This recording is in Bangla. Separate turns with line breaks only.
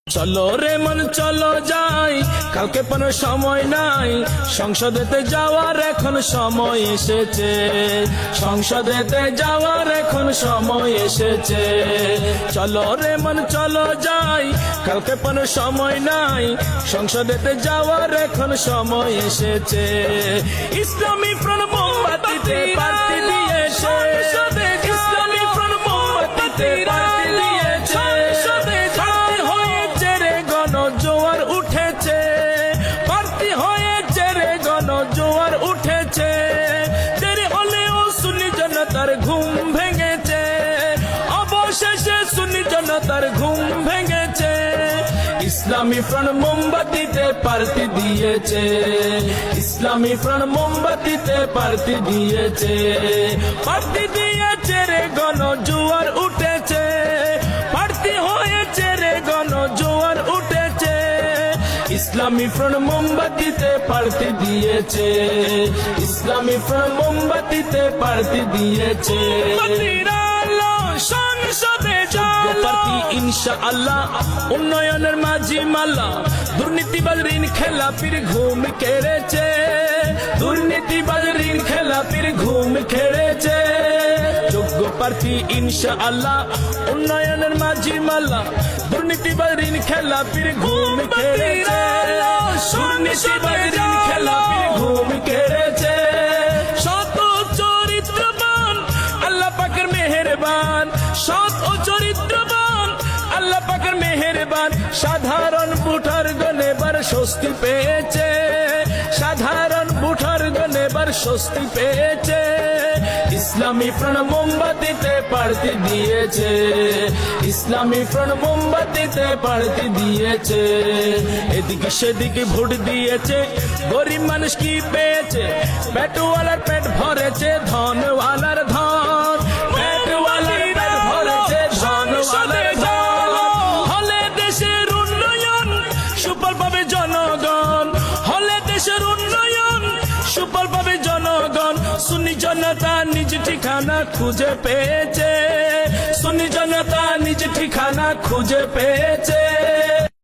চলো রে মন চলো যাই, কালকে কোনো সময় নাই, সংসদেতে যাওয়ার এখন সময় এসেছে, সংসদেতে যাওয়ার এখন সময় এসেছে। চলো রে মন চলো যাই, কালকে কোনো সময় নাই, সংসদেতে যাওয়ার এখন সময় এসেছে। ইসলামী ফ্রন্ট মোমবাতিতে প্রার্থী দিয়েছে, ইসলামী ফ্রন্ট মোমবাতিতে প্রার্থী দিয়েছে, জোয়ার উঠেছে, প্রার্থী হয়েছে রে গণ জোয়ার উঠেছে। দেরি হলেও সুন্নি জনতার ঘুম ভেঙেছে, অবশেষে সুন্নি জনতার ঘুম ভেঙেছে। ইসলামী ফ্রন্ট মোমবাতিতে প্রার্থী দিয়েছে, ইসলামী ফ্রন্ট মোমবাতিতে প্রার্থী দিয়েছে, প্রার্থী দিয়েছে রে গণ জোয়ার উঠেছে, প্রার্থী হয়েছে রে গণ জোয়ার উঠেছে। ইসলামী ফ্রন্ট মোমবাতিতে প্রার্থী দিয়েছে, ইসলামী ফ্রন্ট মোমবাতিতে প্রার্থী দিয়েছে। সংসদে প্রার্থী ইনশাআল্লাহ, উন্নয়নের মাঝি মাল্লা, দুর্নীতিবাজ ঋণ খেলাপির ঘুম কেড়েছে, দুর্নীতিবাজ ঋণ খেলাপির ঘুম কেড়েছে। যোগ্য প্রার্থী ইনশাআল্লাহ, উন্নয়নের মাঝি মাল্লা, দুর্নীতিবাজ ঋণ খেলাপির ঘুম কেড়েছে, দুর্নীতিবাজ ঋণ খেলাপির ঘুম কেড়েছে। সৎ ও চরিত্রবান আল্লাহ পাকের মেহেরবান, সৎ ও চরিত্রবান আল্লাহ পাকের মেহেরবান, সাধারণ ভোটার গণ এবার স্বস্তি পেয়েছে, সাধারণ ভোটার গণ এবার স্বস্তি পেয়েছে। ইসলামী ফ্রন্ট মোমবাতিতে প্রার্থী দিয়েছে, ইসলামী ফ্রন্ট মোমবাতিতে প্রার্থী দিয়েছে। এদিকে সেদিকে ভোট দিয়েছে, গরিব মানুষ কি পেয়েছে? পেটওয়ালার পেট ভরেছে, ধনওয়ালার ধন, পেটওয়ালার পেট ভরেছে, ধনওয়ালার ধন। হলে দেশের উন্নয়ন সুফল পাবে জনগণ, হলে দেশের উন্নয়ন সুফল পাবে জনগণ। সুন্নি জনতা নিজ ঠিকানা খুঁজে পেয়েছে, সুন্নি জনতা নিজ ঠিকানা খুঁজে পেয়েছে।